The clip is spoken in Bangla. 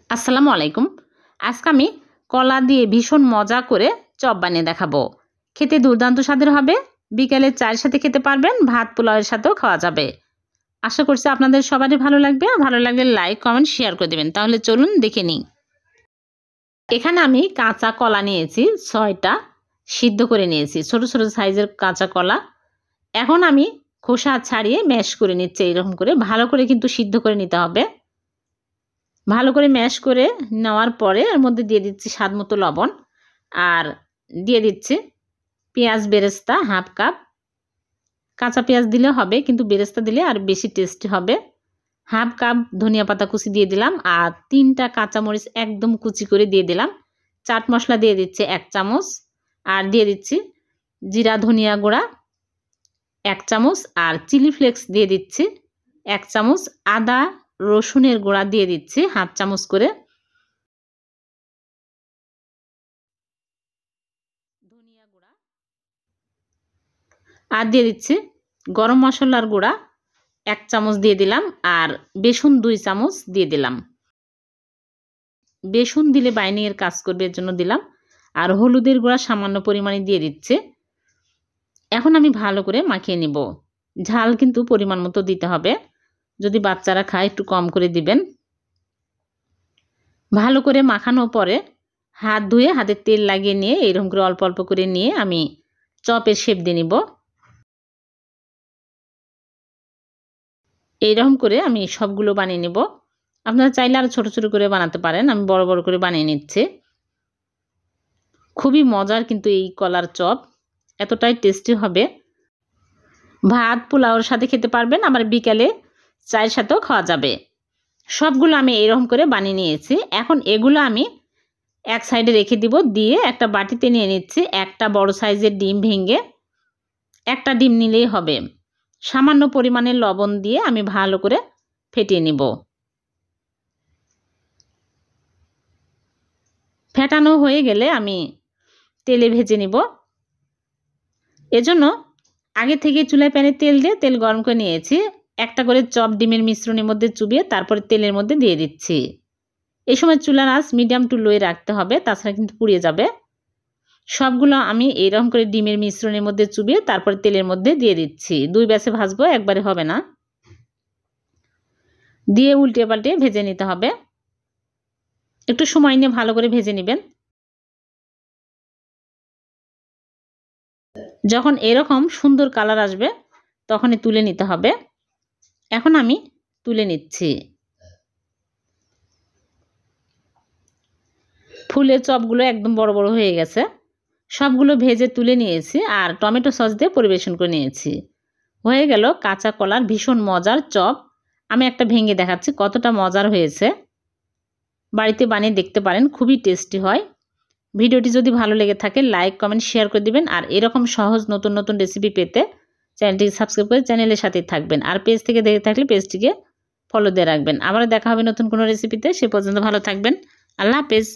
আসসালামু আলাইকুম। আজকে আমি কলা দিয়ে ভীষণ মজা করে চপ বানিয়ে দেখাবো। খেতে দুর্দান্ত স্বাদের হবে। বিকেলে চায়ের সাথে খেতে পারবেন, ভাত পোলাওয়ের সাথেও খাওয়া যাবে। আশা করছি আপনাদের সবারই ভালো লাগবে। ভালো লাগলে লাইক কমেন্ট শেয়ার করে দেবেন। তাহলে চলুন দেখে নিই। এখানে আমি কাঁচা কলা নিয়েছি 6টা, সিদ্ধ করে নিয়েছি ছোট ছোট সাইজের কাঁচা কলা। এখন আমি খোসা ছাড়িয়ে ম্যাশ করে নিচ্ছি। এরকম করে ভালো করে কিন্তু সিদ্ধ করে নিতে হবে। ভালো করে ম্যাশ করে নেওয়ার পরে এর মধ্যে দিয়ে দিচ্ছি স্বাদ মতো লবণ, আর দিয়ে দিচ্ছি পেঁয়াজ বেরেস্তা হাফ কাপ। কাঁচা পেঁয়াজ দিলে হবে, কিন্তু বেরেস্তা দিলে আর বেশি টেস্টি হবে। হাফ কাপ ধনিয়া পাতা কুচি দিয়ে দিলাম, আর 3টা কাঁচামরিচ একদম কুচি করে দিয়ে দিলাম। চাট মশলা দিয়ে দিচ্ছি 1 চামচ, আর দিয়ে দিচ্ছি জিরা ধনিয়া গুঁড়া 1 চামচ, আর চিলি ফ্লেক্স দিয়ে দিচ্ছি 1 চামচ। আদা রসুনের গুঁড়া দিয়ে দিচ্ছি হাফ চামচ করে। ধনিয়া গুঁড়া আর দিয়ে দিচ্ছি গরম মশলার গুঁড়া 1 চামচ দিয়ে দিলাম, আর বেসন 2 চামচ দিয়ে দিলাম। বেসন দিলে বাইন্ডিংয়ের কাজ করবে, এর জন্য দিলাম। আর হলুদের গুঁড়া সামান্য পরিমাণে দিয়ে দিচ্ছে। এখন আমি ভালো করে মাখিয়ে নিব। ঝাল কিন্তু পরিমাণ মতো দিতে হবে। যদি বাচ্চারা খায় একটু কম করে দিবেন। ভালো করে মাখানোর পরে হাত ধুয়ে হাতে তেল লাগিয়ে নিয়ে এরকম করে অল্প অল্প করে নিয়ে আমি চপের শেপ দিয়ে নিব। এইরকম করে আমি সবগুলো বানিয়ে নেব। আপনারা চাইলে আরও ছোট ছোট করে বানাতে পারেন। আমি বড় বড় করে বানিয়ে নিচ্ছি। খুবই মজার কিন্তু এই কলার চপ, এতটাই টেস্টি হবে। ভাত পোলাওর সাথে খেতে পারবেন, আবার বিকালে চায়ের সাথেও খাওয়া যাবে। সবগুলো আমি এরকম করে বানিয়ে নিয়েছি। এখন এগুলো আমি এক সাইডে রেখে দিব। দিয়ে একটা বাটিতে নিয়ে নিচ্ছি একটা বড় সাইজের ডিম ভেঙে। একটা ডিম নিলেই হবে। সামান্য পরিমাণে লবণ দিয়ে আমি ভালো করে ফেটিয়ে নিব। ফেটানো হয়ে গেলে আমি তেলে ভেজে নিব। এজন্য আগে থেকে চুলায় প্যানে তেল দিয়ে তেল গরম করে নিয়েছি। একটা করে চপ ডিমের মিশ্রণের মধ্যে চুবিয়ে তারপরে তেলের মধ্যে দিয়ে দিচ্ছি। এই সময় চুলার আঁচ মিডিয়াম টু লোয়ে রাখতে হবে, তাছাড়া কিন্তু পুড়িয়ে যাবে। সবগুলো আমি এইরকম করে ডিমের মিশ্রণের মধ্যে চুবিয়ে তারপরে তেলের মধ্যে দিয়ে দিচ্ছি। 2 ব্যাচে ভাজবো, একবারে হবে না। দিয়ে উল্টে পাল্টে ভেজে নিতে হবে। একটু সময় নিয়ে ভালো করে ভেজে নেবেন। যখন এরকম সুন্দর কালার আসবে তখনই তুলে নিতে হবে। এখন আমি তুলে নিচ্ছি। ফুলের চপগুলো একদম বড় বড় হয়ে গেছে। সবগুলো ভেজে তুলে নিয়েছি, আর টমেটো সস দিয়ে পরিবেশন করে নিয়েছি। হয়ে গেল কাঁচা কলার ভীষণ মজার চপ। আমি একটা ভেঙে দেখাচ্ছি কতটা মজার হয়েছে। বাড়িতে বানিয়ে দেখতে পারেন, খুবই টেস্টি হয়। ভিডিওটি যদি ভালো লেগে থাকে লাইক কমেন্ট শেয়ার করে দিবেন। আর এরকম সহজ নতুন নতুন রেসিপি পেতে চ্যানেলটিকে সাবস্ক্রাইব করে চ্যানেলের সাথেই থাকবেন। আর পেজ থেকে দেখে থাকলে পেজটিকে ফলো দিয়ে রাখবেন। আবার দেখা হবে নতুন কোনো রেসিপিতে। সে পর্যন্ত ভালো থাকবেন। আল্লাহ হাফেজ।